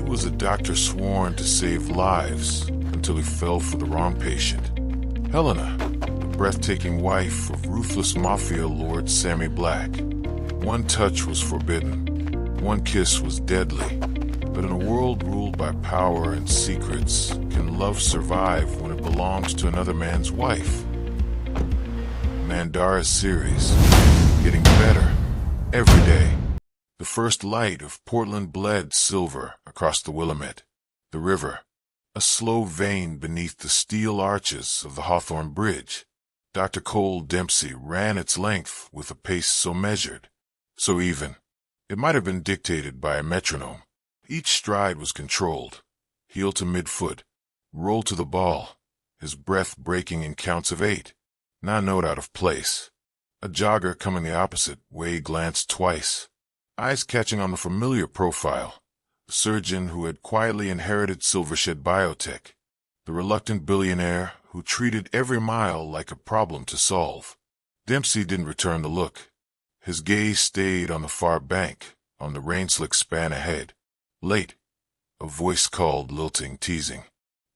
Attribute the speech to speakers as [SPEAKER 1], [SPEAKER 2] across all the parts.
[SPEAKER 1] was a doctor sworn to save lives until he fell for the wrong patient. Helena, the breathtaking wife of ruthless Mafia lord Sammy Black. One touch was forbidden. One kiss was deadly. But in a world ruled by power and secrets, can love survive when it belongs to another man's wife? Mandara's series, getting better every day. The first light of Portland bled silver across the Willamette, the river, a slow vein beneath the steel arches of the Hawthorne Bridge. Dr. Cole Dempsey ran its length with a pace so measured, so even. It might have been dictated by a metronome. Each stride was controlled, heel to midfoot, roll to the ball, his breath breaking in counts of 8, not a note out of place. A jogger coming the opposite way glanced twice, eyes catching on the familiar profile, the surgeon who had quietly inherited Silvershed Biotech, the reluctant billionaire who treated every mile like a problem to solve. Dempsey didn't return the look. His gaze stayed on the far bank, on the rain-slick span ahead. Late, a voice called, lilting, teasing.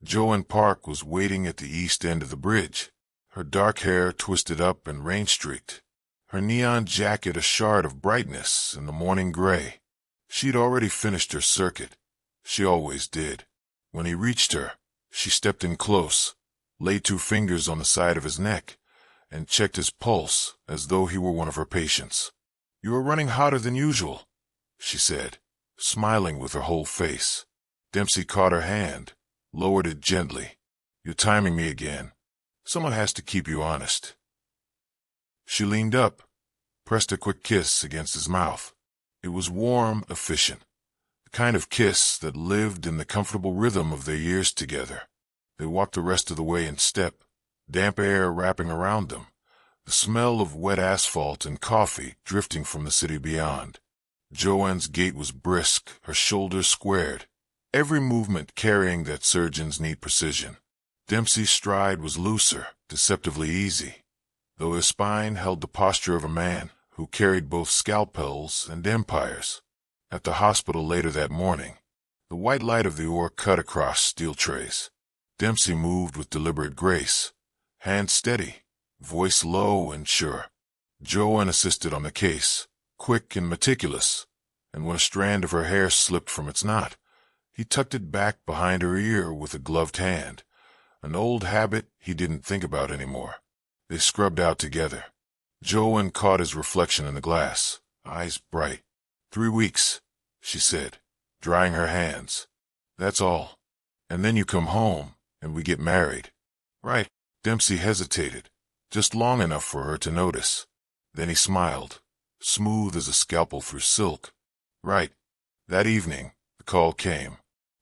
[SPEAKER 1] Joanne Park was waiting at the east end of the bridge, her dark hair twisted up and rain-streaked, her neon jacket a shard of brightness in the morning gray. She'd already finished her circuit. She always did. When he reached her, she stepped in close, laid 2 fingers on the side of his neck, and checked his pulse as though he were one of her patients. "You are running hotter than usual," she said, smiling with her whole face. Dempsey caught her hand, lowered it gently. "You're timing me again. Someone has to keep you honest." She leaned up, pressed a quick kiss against his mouth. It was warm, efficient, the kind of kiss that lived in the comfortable rhythm of their years together. They walked the rest of the way in step, damp air wrapping around them, the smell of wet asphalt and coffee drifting from the city beyond. Joanne's gait was brisk, her shoulders squared, every movement carrying that surgeon's neat precision. Dempsey's stride was looser, deceptively easy, though his spine held the posture of a man who carried both scalpels and empires. At the hospital later that morning, the white light of the ore cut across steel trays. Dempsey moved with deliberate grace, hand steady, voice low and sure. Joanne assisted on the case, quick and meticulous, and when a strand of her hair slipped from its knot, he tucked it back behind her ear with a gloved hand, an old habit he didn't think about anymore. They scrubbed out together. Joanne caught his reflection in the glass, eyes bright. 3 weeks, she said, drying her hands. "That's all. And then you come home, and we get married." "Right." Dempsey hesitated, just long enough for her to notice. Then he smiled, smooth as a scalpel through silk. "Right." That evening, the call came.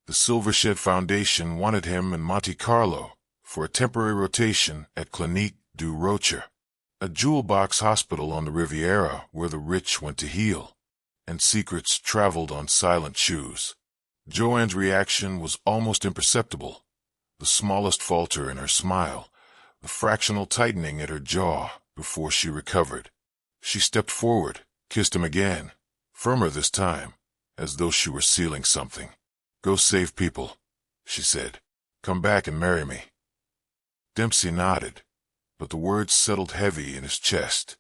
[SPEAKER 1] The Silvershed Foundation wanted him in Monte Carlo for a temporary rotation at Clinique du Rocher, a jewel box hospital on the Riviera where the rich went to heal, and secrets traveled on silent shoes. Joanne's reaction was almost imperceptible, the smallest falter in her smile, the fractional tightening at her jaw before she recovered. She stepped forward, kissed him again, firmer this time, as though she were sealing something. "Go save people," she said. "Come back and marry me." Dempsey nodded, but the words settled heavy in his chest,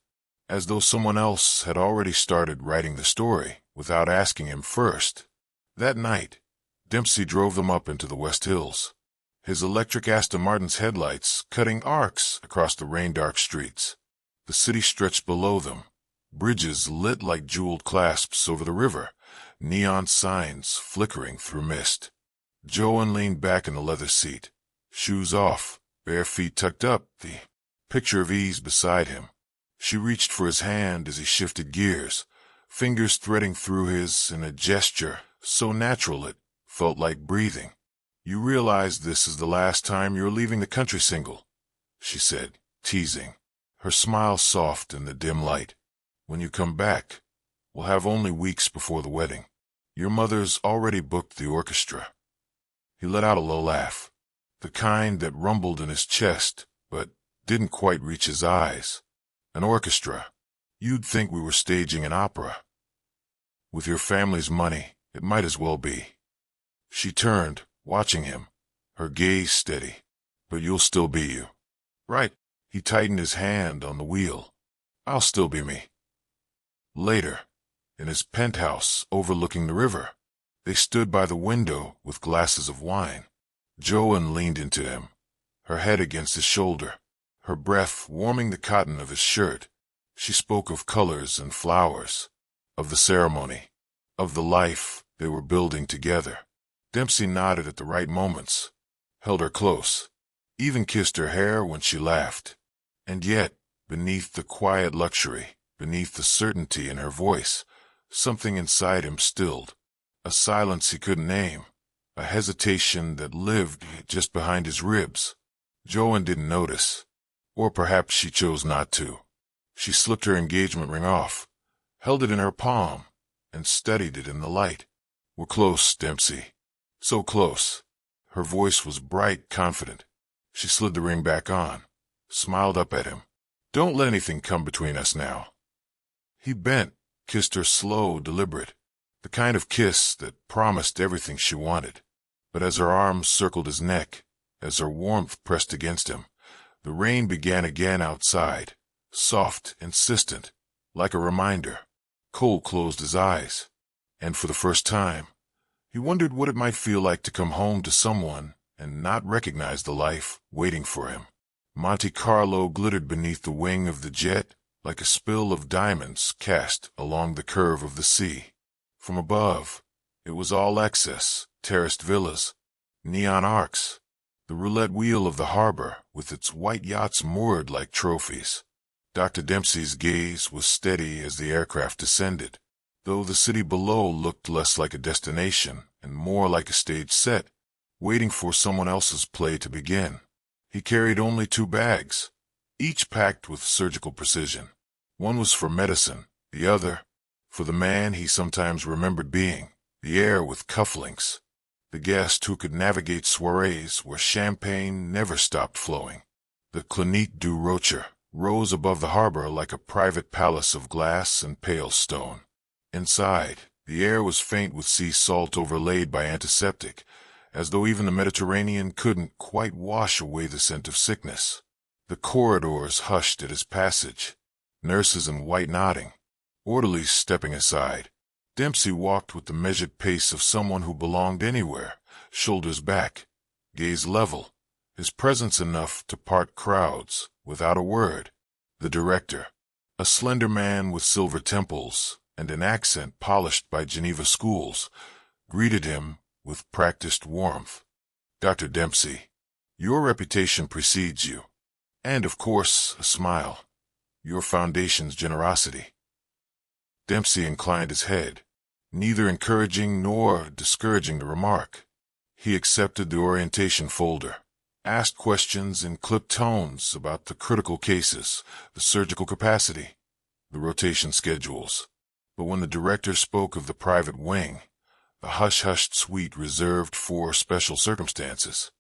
[SPEAKER 1] as though someone else had already started writing the story without asking him first. That night, Dempsey drove them up into the West Hills, his electric Aston Martin's headlights cutting arcs across the rain-dark streets. The city stretched below them, bridges lit like jeweled clasps over the river, neon signs flickering through mist. Joanne leaned back in the leather seat, shoes off, bare feet tucked up, the picture of ease beside him. She reached for his hand as he shifted gears, fingers threading through his in a gesture so natural it felt like breathing. "You realize this is the last time you're leaving the country single," she said, teasing, her smile soft in the dim light. "When you come back, we'll have only weeks before the wedding. Your mother's already booked the orchestra." He let out a low laugh, the kind that rumbled in his chest but didn't quite reach his eyes. "An orchestra? You'd think we were staging an opera." "With your family's money, it might as well be." She turned, watching him, her gaze steady. But you'll still be you. Right. He tightened his hand on the wheel. I'll still be me. Later, in his penthouse overlooking the river, they stood by the window with glasses of wine. Joan leaned into him, her head against his shoulder, her breath warming the cotton of his shirt. She spoke of colors and flowers, of the ceremony, of the life they were building together. Dempsey nodded at the right moments, held her close, even kissed her hair when she laughed. And yet, beneath the quiet luxury, beneath the certainty in her voice, something inside him stilled, a silence he couldn't name, a hesitation that lived just behind his ribs. Joan didn't notice, or perhaps she chose not to. She slipped her engagement ring off, held it in her palm, and studied it in the light. We're close, Dempsey. So close. Her voice was bright, confident. She slid the ring back on, smiled up at him. Don't let anything come between us now. He bent, kissed her slow, deliberate, the kind of kiss that promised everything she wanted. But as her arms circled his neck, as her warmth pressed against him, the rain began again outside, soft, insistent, like a reminder. Cole closed his eyes, and for the first time, he wondered what it might feel like to come home to someone and not recognize the life waiting for him. Monte Carlo glittered beneath the wing of the jet like a spill of diamonds cast along the curve of the sea. From above, it was all excess, terraced villas, neon arcs, the roulette wheel of the harbor with its white yachts moored like trophies. Dr. Dempsey's gaze was steady as the aircraft descended, though the city below looked less like a destination and more like a stage set, waiting for someone else's play to begin. He carried only 2 bags, each packed with surgical precision. One was for medicine, the other for the man he sometimes remembered being, the heir with cufflinks, the guest who could navigate soirees where champagne never stopped flowing. The Clinique du Rocher rose above the harbor like a private palace of glass and pale stone. Inside, the air was faint with sea salt overlaid by antiseptic, as though even the Mediterranean couldn't quite wash away the scent of sickness. The corridors hushed at his passage, nurses in white nodding, orderlies stepping aside. Dempsey walked with the measured pace of someone who belonged anywhere, shoulders back, gaze level, his presence enough to part crowds without a word. The director, a slender man with silver temples and an accent polished by Geneva schools, greeted him with practiced warmth. Dr. Dempsey, your reputation precedes you, and of course a smile, your foundation's generosity. Dempsey inclined his head, neither encouraging nor discouraging the remark. He accepted the orientation folder, asked questions in clipped tones about the critical cases, the surgical capacity, the rotation schedules. But when the director spoke of the private wing, the hush-hushed suite reserved for special circumstances,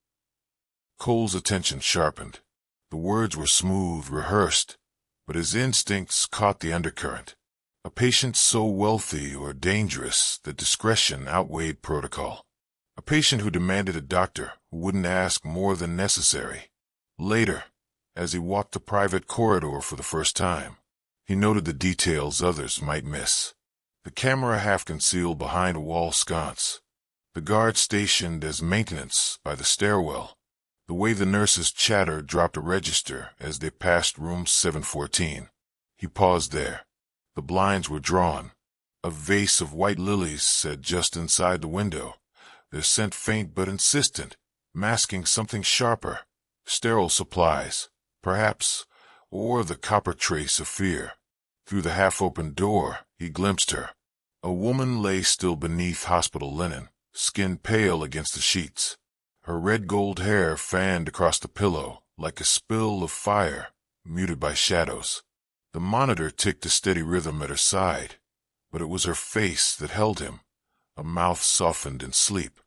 [SPEAKER 1] Cole's attention sharpened. The words were smooth, rehearsed, but his instincts caught the undercurrent. A patient so wealthy or dangerous that discretion outweighed protocol. A patient who demanded a doctor who wouldn't ask more than necessary. Later, as he walked the private corridor for the first time, he noted the details others might miss. The camera half concealed behind a wall sconce, the guard stationed as maintenance by the stairwell, the way the nurse's chatter dropped a register as they passed room 714. He paused there. The blinds were drawn. A vase of white lilies sat just inside the window, their scent faint but insistent, masking something sharper. Sterile supplies, perhaps, or the copper trace of fear. Through the half-open door, he glimpsed her. A woman lay still beneath hospital linen, skin pale against the sheets. Her red-gold hair fanned across the pillow like a spill of fire, muted by shadows. The monitor ticked a steady rhythm at her side, but it was her face that held him, a mouth softened in sleep,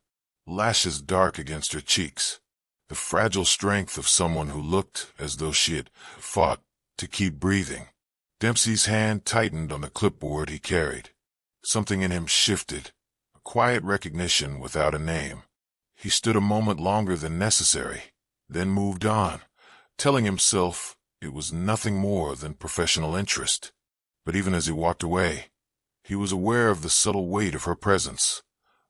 [SPEAKER 1] lashes dark against her cheeks, the fragile strength of someone who looked as though she had fought to keep breathing. Dempsey's hand tightened on the clipboard he carried. Something in him shifted, a quiet recognition without a name. He stood a moment longer than necessary, then moved on, telling himself it was nothing more than professional interest. But even as he walked away, he was aware of the subtle weight of her presence,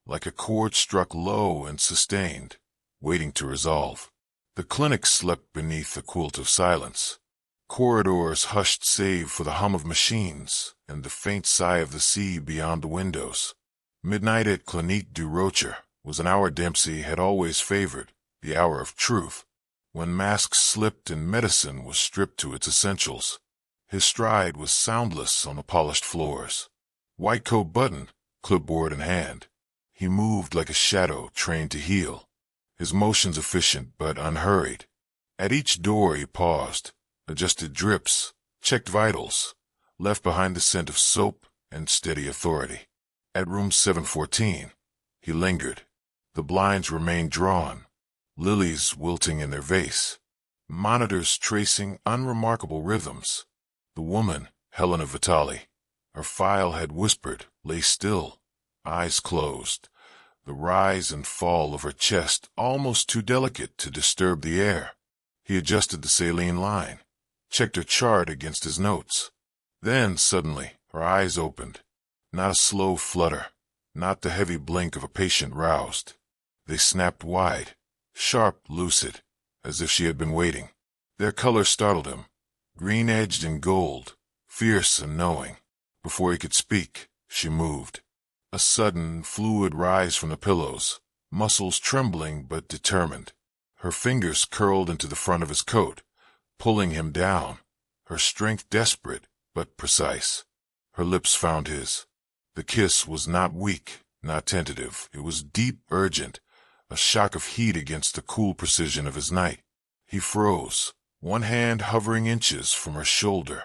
[SPEAKER 1] like a chord struck low and sustained, waiting to resolve. The clinic slept beneath a quilt of silence. Corridors hushed save for the hum of machines and the faint sigh of the sea beyond the windows. Midnight at Clinique du Rocher was an hour Dempsey had always favored, the hour of truth, when masks slipped and medicine was stripped to its essentials. His stride was soundless on the polished floors. White coat buttoned, clipboard in hand, he moved like a shadow trained to heal, his motions efficient but unhurried. At each door he paused, adjusted drips, checked vitals, left behind the scent of soap and steady authority. At room 714, he lingered. The blinds remained drawn, lilies wilting in their vase, monitors tracing unremarkable rhythms. The woman, Helena Vitali, her file had whispered, lay still, eyes closed, the rise and fall of her chest almost too delicate to disturb the air. He adjusted the saline line, checked her chart against his notes. Then, suddenly, her eyes opened. Not a slow flutter, not the heavy blink of a patient roused. They snapped wide, sharp, lucid, as if she had been waiting. Their color startled him, green-edged and gold, fierce and knowing. Before he could speak, she moved. A sudden, fluid rise from the pillows, muscles trembling but determined. Her fingers curled into the front of his coat, pulling him down, her strength desperate but precise. Her lips found his. The kiss was not weak, not tentative. It was deep, urgent, a shock of heat against the cool precision of his night. He froze, one hand hovering inches from her shoulder,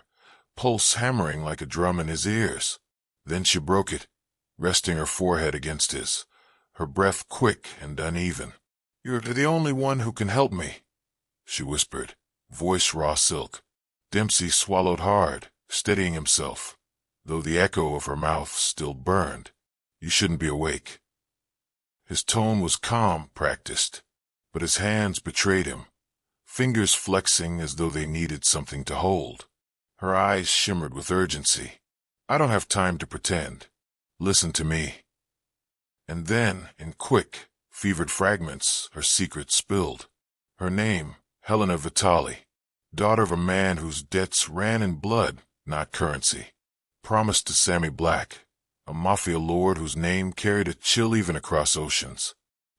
[SPEAKER 1] pulse hammering like a drum in his ears. Then she broke it, resting her forehead against his, her breath quick and uneven. "You're the only one who can help me," she whispered, voice raw silk. Dempsey swallowed hard, steadying himself, though the echo of her mouth still burned. "You shouldn't be awake." His tone was calm, practiced, but his hands betrayed him, fingers flexing as though they needed something to hold. Her eyes shimmered with urgency. "I don't have time to pretend. Listen to me." And then, in quick, fevered fragments, her secret spilled. Her name, Helena Vitali, daughter of a man whose debts ran in blood, not currency. Promised to Sammy Black, a Mafia lord whose name carried a chill even across oceans.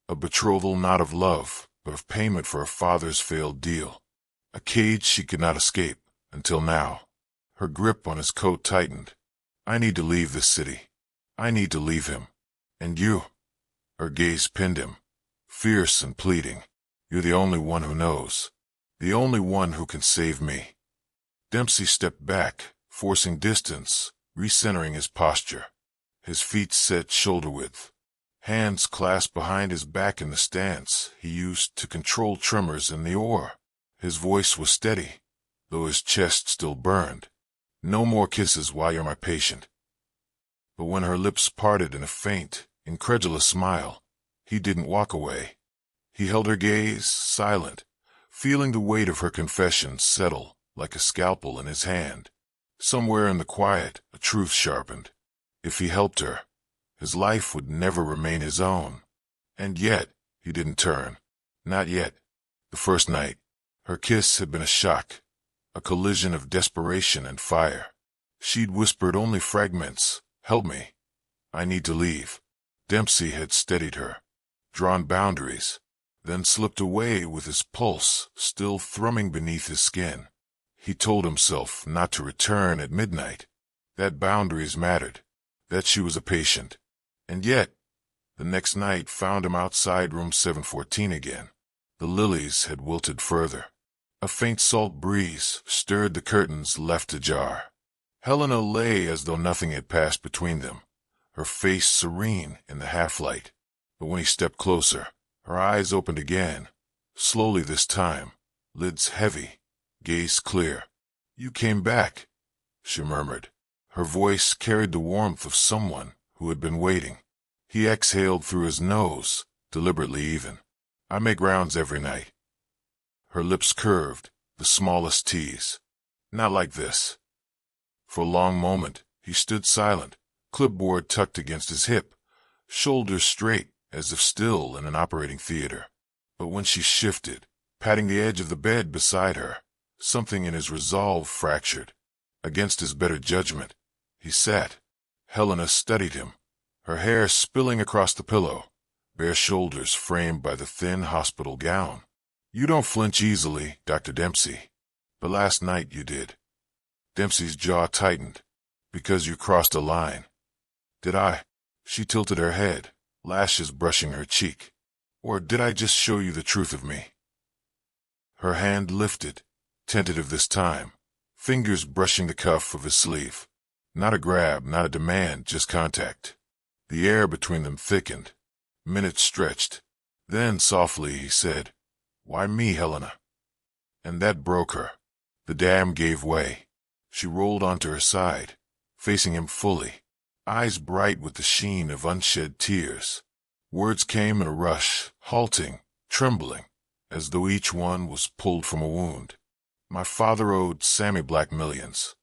[SPEAKER 1] A betrothal not of love, but of payment for her father's failed deal. A cage she could not escape, until now. Her grip on his coat tightened. "I need to leave this city. I need to leave him. And you." Her gaze pinned him, fierce and pleading. "You're the only one who knows. The only one who can save me." Dempsey stepped back, forcing distance, recentering his posture. His feet set shoulder-width, hands clasped behind his back in the stance he used to control tremors in the oar. His voice was steady, though his chest still burned. "No more kisses while you're my patient." But when her lips parted in a faint, incredulous smile, he didn't walk away. He held her gaze, silent, feeling the weight of her confession settle like a scalpel in his hand. Somewhere in the quiet, a truth sharpened. If he helped her, his life would never remain his own. And yet, he didn't turn. Not yet. The first night, her kiss had been a shock, a collision of desperation and fire. She'd whispered only fragments, "Help me. I need to leave." Dempsey had steadied her, drawn boundaries, then slipped away with his pulse still thrumming beneath his skin. He told himself not to return at midnight, that boundaries mattered, that she was a patient. And yet, the next night found him outside room 714 again. The lilies had wilted further. A faint salt breeze stirred the curtains left ajar. Helena lay as though nothing had passed between them, her face serene in the half-light. But when he stepped closer, her eyes opened again, slowly this time, lids heavy, gaze clear. "You came back," she murmured. Her voice carried the warmth of someone who had been waiting. He exhaled through his nose, deliberately even. I make rounds every night. Her lips curved, the smallest tease. Not like this. For a long moment, he stood silent, clipboard tucked against his hip, shoulders straight, as if still in an operating theater. But when she shifted, patting the edge of the bed beside her, something in his resolve fractured. Against his better judgment, he sat. Helena studied him, her hair spilling across the pillow, bare shoulders framed by the thin hospital gown. You don't flinch easily, Dr. Dempsey. But last night you did. Dempsey's jaw tightened. Because you crossed a line. Did I? She tilted her head, lashes brushing her cheek. Or did I just show you the truth of me? Her hand lifted, tentative this time, fingers brushing the cuff of his sleeve. Not a grab, not a demand, just contact. The air between them thickened. Minutes stretched. Then, softly, he said, Why me, Helena? And that broke her. The dam gave way. She rolled onto her side, facing him fully, eyes bright with the sheen of unshed tears. Words came in a rush, halting, trembling, as though each one was pulled from a wound. My father owed Sammy Black millions.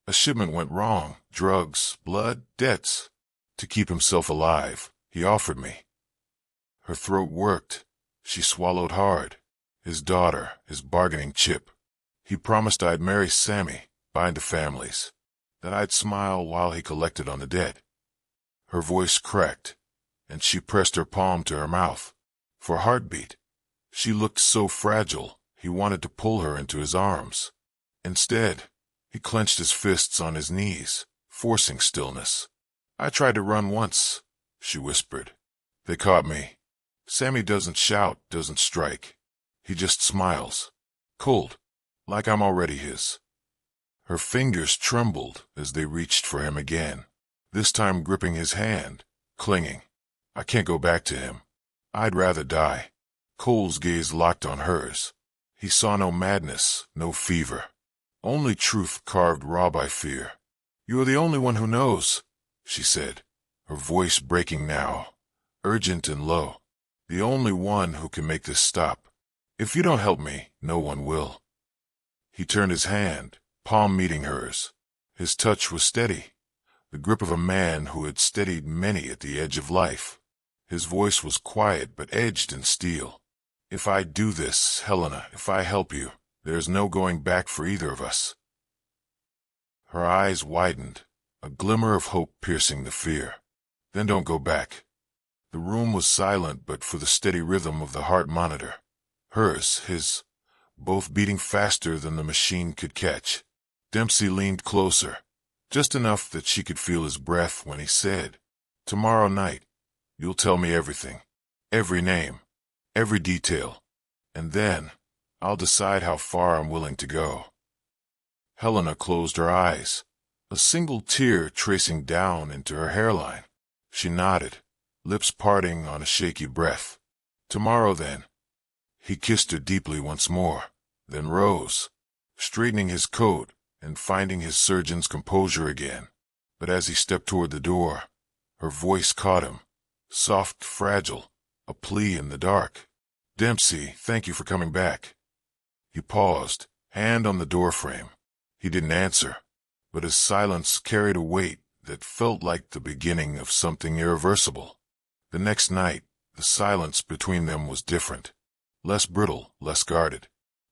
[SPEAKER 1] A shipment went wrong, drugs, blood, debts. To keep himself alive, he offered me. Her throat worked. She swallowed hard. His daughter, his bargaining chip. He promised I'd marry Sammy, bind the families, that I'd smile while he collected on the debt. Her voice cracked, and she pressed her palm to her mouth. For heartbeat. She looked so fragile, he wanted to pull her into his arms. Instead, he clenched his fists on his knees, forcing stillness. I tried to run once, she whispered. They caught me. Sammy doesn't shout, doesn't strike. He just smiles. Cold, like I'm already his. Her fingers trembled as they reached for him again, this time gripping his hand, clinging. I can't go back to him. I'd rather die. Cole's gaze locked on hers. He saw no madness, no fever. Only truth carved raw by fear. You are the only one who knows, she said, her voice breaking now, urgent and low. The only one who can make this stop. If you don't help me, no one will. He turned his hand, palm meeting hers. His touch was steady, the grip of a man who had steadied many at the edge of life. His voice was quiet but edged in steel. If I do this, Helena, if I help you, there's no going back for either of us. Her eyes widened, a glimmer of hope piercing the fear. Then don't go back. The room was silent but for the steady rhythm of the heart monitor. Hers, his, both beating faster than the machine could catch. Dempsey leaned closer, just enough that she could feel his breath when he said, Tomorrow night, you'll tell me everything. Every name. Every detail. And then, I'll decide how far I'm willing to go. Helena closed her eyes, a single tear tracing down into her hairline. She nodded, lips parting on a shaky breath. Tomorrow, then. He kissed her deeply once more, then rose, straightening his coat and finding his surgeon's composure again. But as he stepped toward the door, her voice caught him, soft, fragile, a plea in the dark. Dempsey, thank you for coming back. He paused, hand on the doorframe. He didn't answer, but his silence carried a weight that felt like the beginning of something irreversible. The next night, the silence between them was different. Less brittle, less guarded.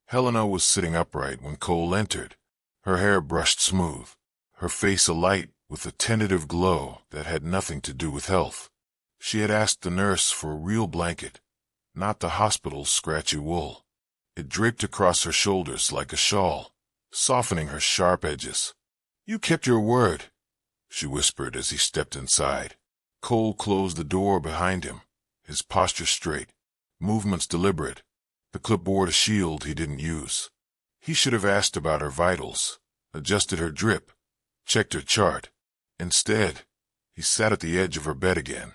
[SPEAKER 1] Helena was sitting upright when Cole entered, her hair brushed smooth, her face alight with a tentative glow that had nothing to do with health. She had asked the nurse for a real blanket, not the hospital's scratchy wool. It draped across her shoulders like a shawl, softening her sharp edges. You kept your word, she whispered as he stepped inside. Cole closed the door behind him, his posture straight, movements deliberate, the clipboard a shield he didn't use. He should have asked about her vitals, adjusted her drip, checked her chart. Instead, he sat at the edge of her bed again.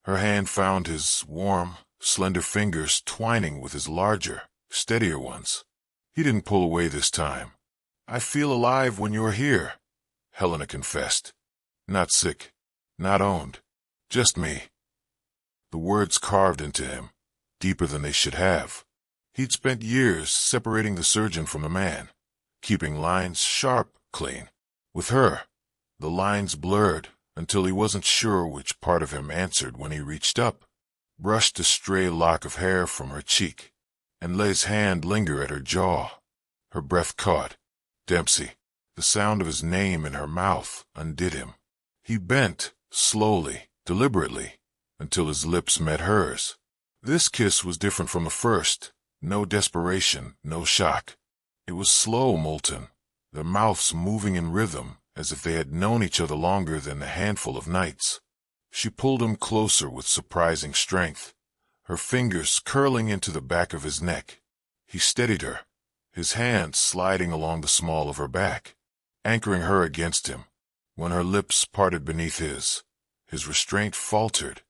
[SPEAKER 1] Her hand found his warm, slender fingers twining with his larger, steadier ones. He didn't pull away this time. I feel alive when you're here, Helena confessed. Not sick, not owned, just me. the words carved into him, deeper than they should have. He'd spent years separating the surgeon from the man, keeping lines sharp, clean. With her, the lines blurred until he wasn't sure which part of him answered when he reached up, brushed a stray lock of hair from her cheek, and let his hand linger at her jaw. Her breath caught. Dempsey. The sound of his name in her mouth undid him. He bent, slowly, deliberately, until his lips met hers. This kiss was different from the first. No desperation, no shock. It was slow, molten, their mouths moving in rhythm, as if they had known each other longer than a handful of nights. She pulled him closer with surprising strength, her fingers curling into the back of his neck. He steadied her, his hands sliding along the small of her back, anchoring her against him. When her lips parted beneath his restraint faltered.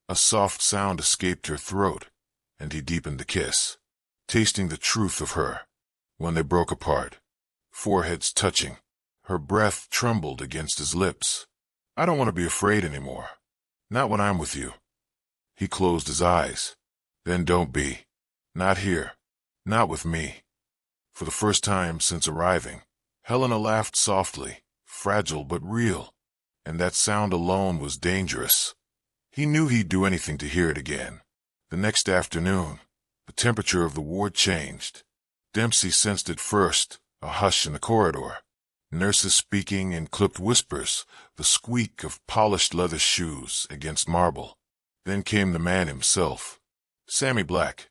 [SPEAKER 1] A soft sound escaped her throat, and he deepened the kiss, tasting the truth of her. When they broke apart, foreheads touching, her breath trembled against his lips. I don't want to be afraid anymore. Not when I'm with you. He closed his eyes. Then don't be. Not here. Not with me. For the first time since arriving, Helena laughed softly, fragile but real, and that sound alone was dangerous. He knew he'd do anything to hear it again. The next afternoon, the temperature of the ward changed. Dempsey sensed it first, a hush in the corridor. Nurses speaking in clipped whispers, the squeak of polished leather shoes against marble. Then came the man himself, Sammy Black,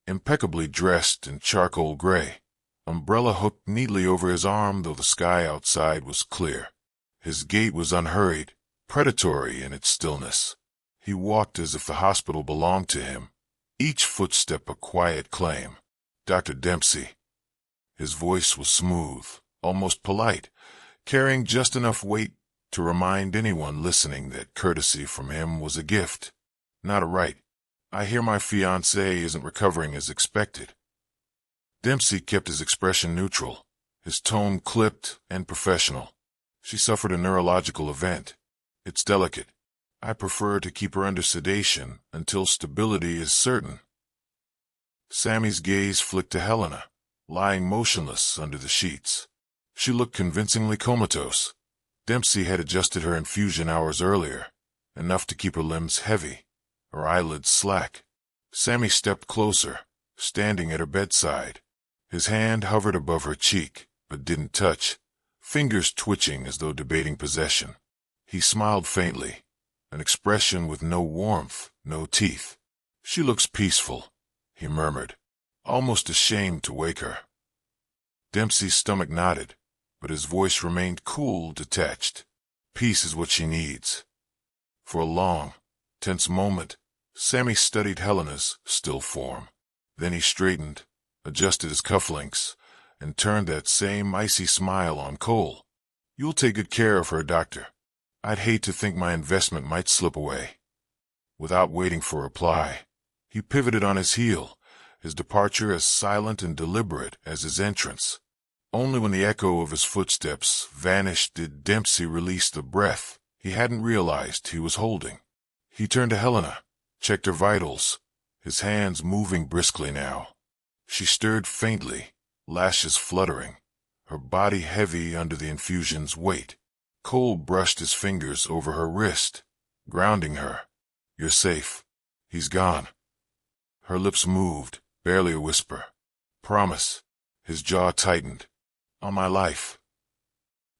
[SPEAKER 1] impeccably dressed in charcoal gray, umbrella hooked neatly over his arm though the sky outside was clear. His gait was unhurried, predatory in its stillness. He walked as if the hospital belonged to him, each footstep a quiet claim. Dr. Dempsey. His voice was smooth, almost polite, carrying just enough weight to remind anyone listening that courtesy from him was a gift, not a right. I hear my fiancée isn't recovering as expected. Dempsey kept his expression neutral, his tone clipped and professional. She suffered a neurological event. It's delicate. I prefer to keep her under sedation until stability is certain. Sammy's gaze flicked to Helena, lying motionless under the sheets. She looked convincingly comatose. Dempsey had adjusted her infusion hours earlier, enough to keep her limbs heavy, her eyelids slack. Sammy stepped closer, standing at her bedside. His hand hovered above her cheek, but didn't touch, fingers twitching as though debating possession. He smiled faintly, an expression with no warmth, no teeth. She looks peaceful, he murmured, almost ashamed to wake her. Dempsey's stomach nodded, but his voice remained cool, detached. Peace is what she needs. For a long, tense moment, Sammy studied Helena's still form. Then he straightened, adjusted his cufflinks, and turned that same icy smile on Cole. You'll take good care of her, doctor. I'd hate to think my investment might slip away. Without waiting for a reply, he pivoted on his heel, his departure as silent and deliberate as his entrance. Only when the echo of his footsteps vanished did Dempsey release the breath he hadn't realized he was holding. He turned to Helena, checked her vitals, his hands moving briskly now. She stirred faintly, lashes fluttering, her body heavy under the infusion's weight. Cole brushed his fingers over her wrist, grounding her. You're safe. He's gone. Her lips moved, barely a whisper. Promise. His jaw tightened. On my life.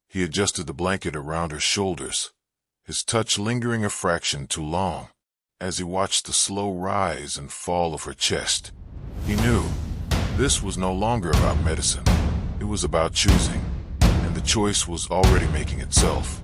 [SPEAKER 1] He adjusted the blanket around her shoulders, his touch lingering a fraction too long. As he watched the slow rise and fall of her chest, he knew this was no longer about medicine. It was about choosing, and the choice was already making itself.